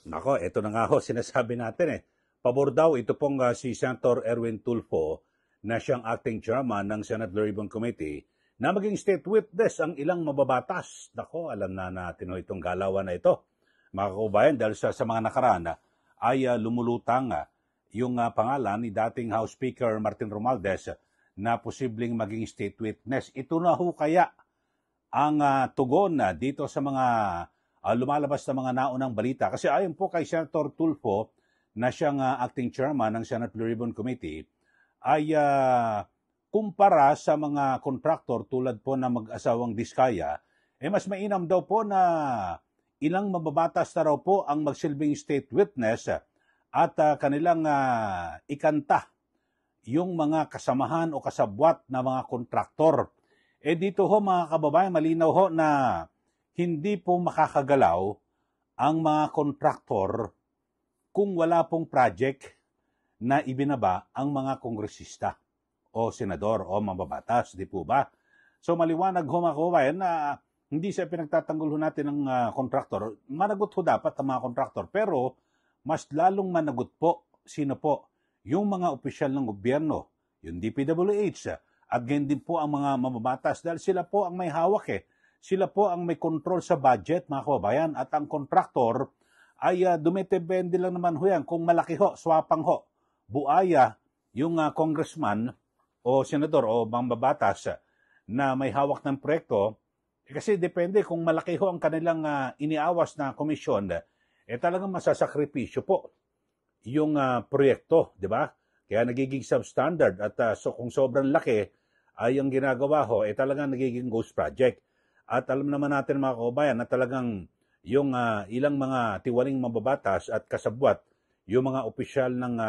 Nako, ito na nga ho, sinasabi natin Pabor daw ito pong si Senator Erwin Tulfo na siyang acting chairman ng Senate Blue Ribbon Committee na maging state witness ang ilang mababatas. Nako, alam na natin itong galawan na ito. Mga kaubayan, dahil sa mga nakaraan ay lumulutang yung pangalan ni dating House Speaker Martin Romualdez na posibleng maging state witness. Ito na ho kaya ang tugon dito sa mga lumalabas na mga naunang balita. Kasi ayon po kay Senator Tulfo na siyang acting chairman ng Senate Blue Ribbon Committee, ay kumpara sa mga kontraktor tulad po na mag-asawang Diskaya, mas mainam daw po na ilang mababatas na raw po ang magsilbing state witness at kanilang ikanta yung mga kasamahan o kasabwat na mga kontraktor. Dito ho mga kababayan, malinaw ho na hindi po makakagalaw ang mga kontraktor kung wala pong project na ibinaba ang mga kongresista o senador o mababatas, di po ba? So maliwanag ho mga kababayan na hindi siya pinagtatanggol ho natin ng kontraktor. Managot ho dapat ang mga kontraktor, pero mas lalong managot po, sino po? Yung mga opisyal ng gobyerno, yung DPWH, at ganyan din po ang mga mababatas dahil sila po ang may hawak Sila po ang may control sa budget, mga kababayan, at ang kontraktor ay dumitepende lang naman ho yan. Kung malaki ho, swapang ho, buaya, yung congressman o senador o mambabatas na may hawak ng proyekto, kasi depende kung malaki ho ang kanilang iniawas na komisyon, talagang masasakripisyo po yung proyekto, di ba? Kaya nagiging substandard at so kung sobrang laki ay ang ginagawa ho, talagang nagiging ghost project. At alam naman natin mga kababayan na talagang yung ilang mga tiwaling mababatas at kasabwat, yung mga opisyal ng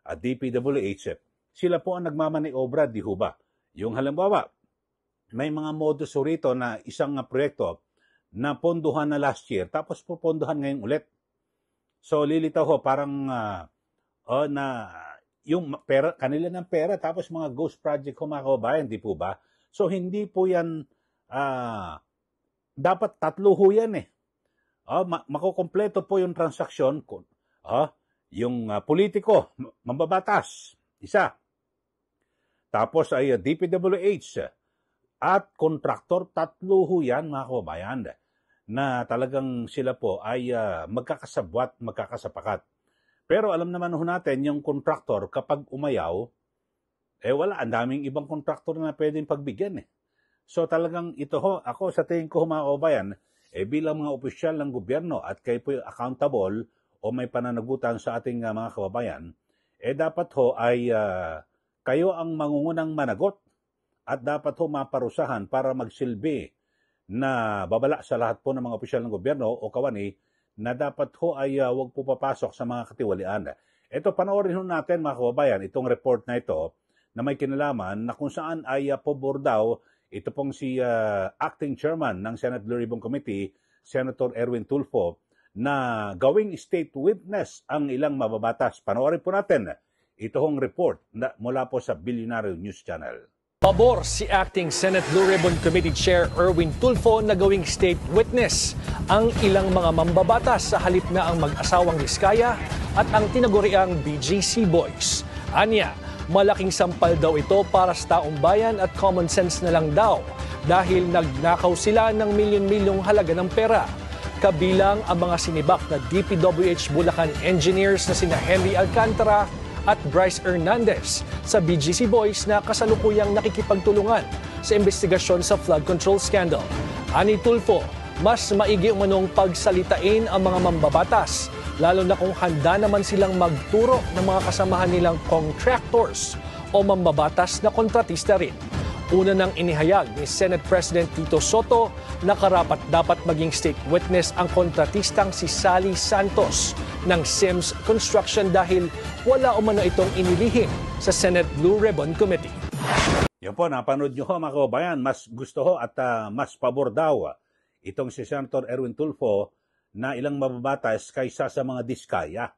DPWH, sila po ang nagmamaniobra, di ho ba? Yung halimbawa, may mga modus rito na isang proyekto na ponduhan na last year, tapos puponduhan ngayon ulit. So lilitaw ho, parang na yung pera, kanila ng pera, tapos mga ghost project ho mga kababayan, di po ba? So hindi po yan, dapat tatlo ho yan makukompleto po yung transaksyon kung yung politiko, mambabatas, isa. Tapos ay DPWH at kontraktor, tatlo ho yan mga kababayan na talagang sila po ay magkakasabwat, magkakasapakat. Pero alam naman ho natin yung kontraktor kapag umayaw, wala, ang daming ibang kontraktor na pwedeng pagbigyan So talagang ito ho, ako sa tingin ko mga kababayan, bilang mga opisyal ng gobyerno at kayo po accountable o may pananagutan sa ating mga kababayan, dapat ho ay kayo ang mangungunang managot at dapat ho maparusahan para magsilbi na babala sa lahat po ng mga opisyal ng gobyerno o kawani na dapat ho ay huwag po papasok sa mga katiwalian. Ito, panoorin ho natin mga kababayan, itong report na ito na may kinalaman na kung saan ay pabor daw ito pong si acting chairman ng Senate Blue Ribbon Committee, Senator Erwin Tulfo, na gawing state witness ang ilang mababatas. Panoorin po natin ito hong report mula po sa Billionaire News Channel. Pabor si Acting Senate Blue Ribbon Committee Chair Erwin Tulfo na gawing state witness ang ilang mga mambabatas sa halip na ang mag-asawang Diskaya at ang tinaguriang BGC Boys. Anya, malaking sampal daw ito para sa taong bayan at common sense na lang daw dahil nagnakaw sila ng milyon-milyong halaga ng pera. Kabilang ang mga sinibak na DPWH Bulacan engineers na sina Henry Alcantara at Bryce Hernandez sa BGC Boys na kasalukuyang nakikipagtulungan sa investigasyon sa flood control scandal. Ani Tulfo, mas maigi umanong pagsalitain ang mga mambabatas, lalo na kung handa naman silang magturo ng mga kasamahan nilang contractors o mambabatas na kontratista rin. Una nang inihayag ni Senate President Tito Soto na karapat dapat maging state witness ang kontratistang si Sally Santos ng Sims Construction dahil wala umano itong inilihim sa Senate Blue Ribbon Committee. Yan po, napanood nyo ho mga kababayan, mas gusto ho at mas pabor daw itong si Senator Erwin Tulfo na ilang mababatas kaysa sa mga Diskaya,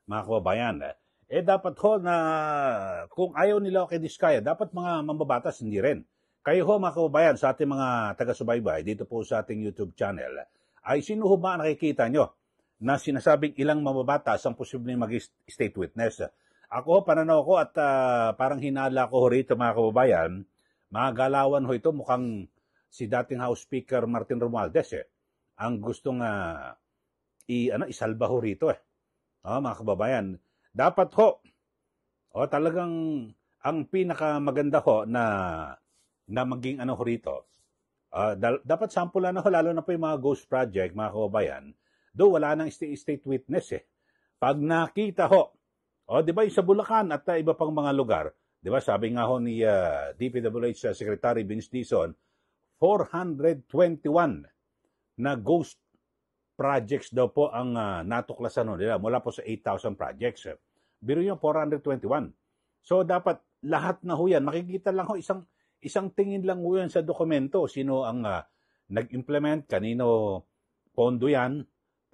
mga kababayan. Dapat ho na kung ayaw nila kay Diskaya, dapat mga mambabatas hindi rin. Kayo ho mga kababayan sa ating mga taga-subaybay dito po sa ating YouTube channel, ay sino ho ba nakikita nyo na sinasabing ilang mababatas ang posibleng mag-state witness. Ako, pananaw ko at parang hinala ko rito mga kababayan, mga galawan ho ito, mukhang si dating House Speaker Martin Romualdez ang gustong isalba ho rito mga kababayan. Dapat ho, talagang ang pinakamaganda ho na maging ho rito, dapat sampulan ho, lalo na po yung mga ghost project, mga kababayan, do wala nang state witness Pag nakita ho, di ba yung sa Bulacan at iba pang mga lugar, di ba sabi nga ho ni DPWH Secretary Vince Dizon, 421 na ghost projects daw po ang natuklasan nila mula po sa 8,000 projects. Biro nyo, 421. So dapat lahat na ho yan, makikita lang ho, isang tingin lang ho yan sa dokumento, sino ang nag-implement, kanino pondo yan,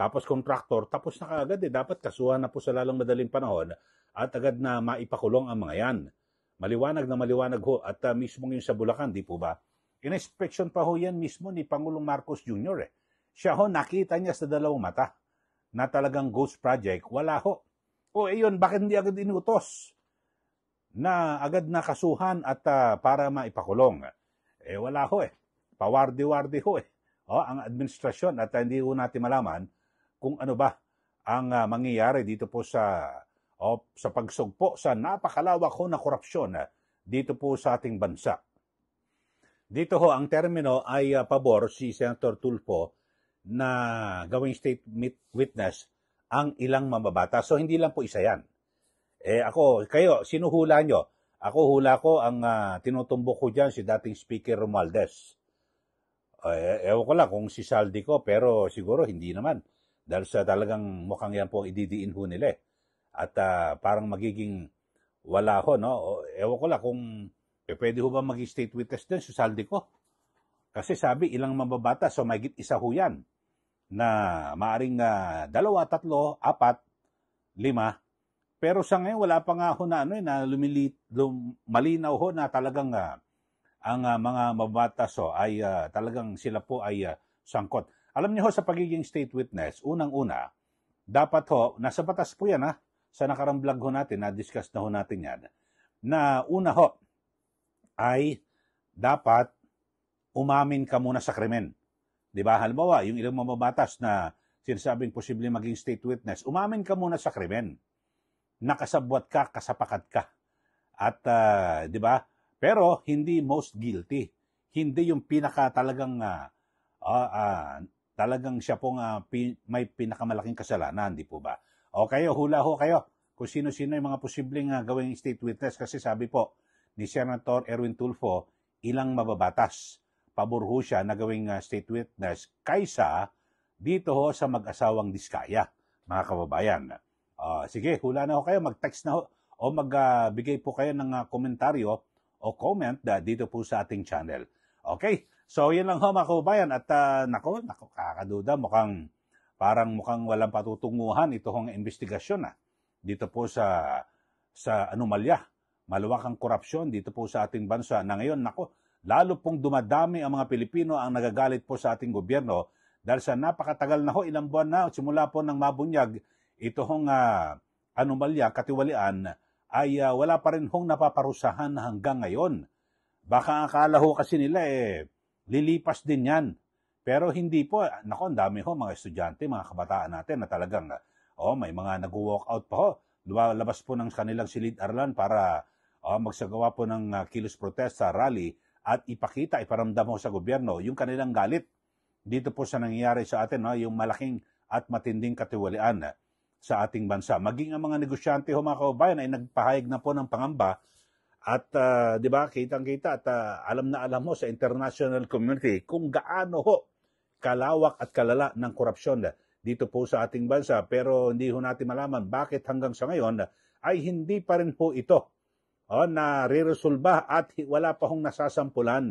tapos contractor, tapos na kaagad dapat kasuhan na po sa lalong madaling panahon at agad na maipakulong ang mga yan. Maliwanag na maliwanag ho at mismo yung sa Bulacan, di po ba? In-inspection pa ho yan mismo ni Pangulong Marcos Jr. Siya ho, nakita niya sa dalawang mata na talagang ghost project, wala ho. Yun, bakit hindi agad inutos na agad na kasuhan at para maipakulong? Wala ho Pawardi-wardi ho ang administrasyon at hindi ho natin malaman kung ano ba ang mangyayari dito po sa pagsugpo sa napakalawak ho na korupsyon dito po sa ating bansa. Dito ho, ang termino ay pabor si Senator Tulfo na gawing state witness ang ilang mamabata. So, hindi lang po isa yan. Kayo, sino hula nyo? Ako, hula ko, ang tinutumbok ko dyan si dating Speaker Romualdez. Ewan ko lang kung si Saldi ko, pero siguro hindi naman. Dahil sa talagang mukhang yan po ididiin ho nila At parang magiging wala ho, no? Ewan ko lang kung pwede ho ba mag-state witness din si Saldi ko? Kasi sabi, ilang mababata, so mahigit isa ho yan na maaring 2, 3, 4, 5. Pero sa ngayon, wala pa nga ho na, na malinaw ho na talagang ang mga mababata ay talagang sila po ay sangkot. Alam niyo ho, sa pagiging state witness, unang-una, dapat ho, nasa batas po yan sa nakarang vlog ho natin, na-discuss na ho natin yan, na una ho, ay dapat umamin ka muna sa krimen. Diba? Halimbawa, yung ilang mababatas na sinasabing posibleng maging state witness, umamin ka muna sa krimen. Nakasabwat ka, kasapakat ka. At, diba? Pero, hindi most guilty. Hindi yung pinaka talagang, talagang siya pong may pinakamalaking kasalanan, di po ba? O kayo, hula ho kayo kung sino-sino yung mga posibleng gawing state witness kasi sabi po ni Senator Erwin Tulfo, ilang mababatas. Pabor ho siya na gawing state witness kaysa dito ho sa mag-asawang Diskaya, mga kababayan. Sige, hula na ho kayo, mag-text na ho o magbigay po kayo ng komentaryo o comment dito po sa ating channel. Okay, so yan lang ho mga kababayan at nako, kakaduda, mukhang walang patutunguhan ito hong investigasyon dito po sa anomalya, malawakang korupsyon dito po sa ating bansa na ngayon, nako, lalo pong dumadami ang mga Pilipino ang nagagalit po sa ating gobyerno dahil sa napakatagal na ho, ilang buwan na, simula po ng mabunyag, ito hong anomalya, katiwalian, ay wala pa rin hong napaparusahan hanggang ngayon. Baka akala ho kasi nila lilipas din yan. Pero hindi po, nako, ang dami ho mga estudyante, mga kabataan natin na talagang, may mga nag-walk out pa ho. Labas po ng kanilang silid-aralan para magsagawa po ng kilos protesta, rally, at iparamdam ho sa gobyerno yung kanilang galit dito po sa nangyayari sa atin, yung malaking at matinding katiwalian sa ating bansa. Maging ang mga negosyante ho mga kababayan ay nagpahayag na po ng pangamba at di ba, kitang-kita at alam na alam mo sa international community kung gaano ho kalawak at kalala ng korupsyon dito po sa ating bansa. Pero hindi ho natin malaman bakit hanggang sa ngayon ay hindi pa rin po ito na re-resolba at wala pa hong nasasampulan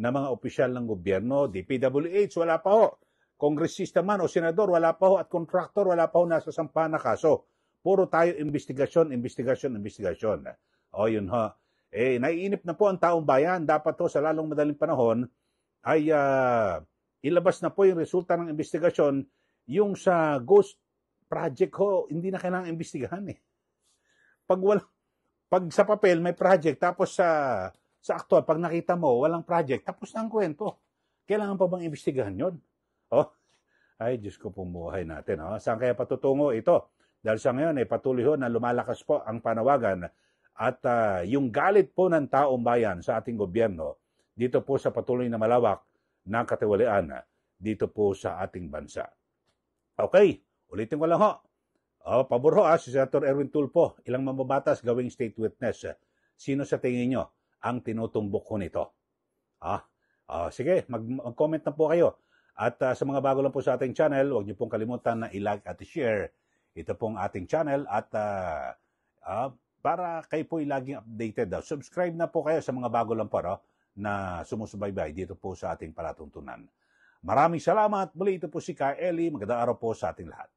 na mga opisyal ng gobyerno. DPWH, wala pa ho. Kongresista man o senador, wala pa ho. At contractor, wala pa ho nasasampahan na kaso. Puro tayo investigasyon. Yun ho. Naiinip na po ang taong bayan. Dapat ho sa lalong madaling panahon ay ilabas na po yung resulta ng investigasyon yung sa ghost project ho, hindi na kailangang imbestigahan eh. Pag sa papel may project, tapos sa aktual, pag nakita mo, walang project, tapos na ang kwento. Kailangan pa bang imbestigahan yun? Oh, ay, Diyos ko pong buhay natin. Oh. Saan kaya patutungo ito? Dahil sa ngayon, patuloy ho na lumalakas po ang panawagan at yung galit po ng taong bayan sa ating gobyerno dito po sa patuloy na malawak na katiwalian dito po sa ating bansa. Okay, ulitin ko lang ho. Pabor ho si Senator Erwin Tulfo, ilang mambabatas gawing state witness. Sino sa tingin nyo ang tinutumbok ko nito? Sige, mag-comment na po kayo. At sa mga bago lang po sa ating channel, huwag niyo pong kalimutan na i-like at i-share ito pong ating channel. At para kayo po laging updated, subscribe na po kayo sa mga bago lang po na sumusubaybay dito po sa ating palatuntunan. Maraming salamat. Muli ito po si Kyle Eli. Magandang araw po sa ating lahat.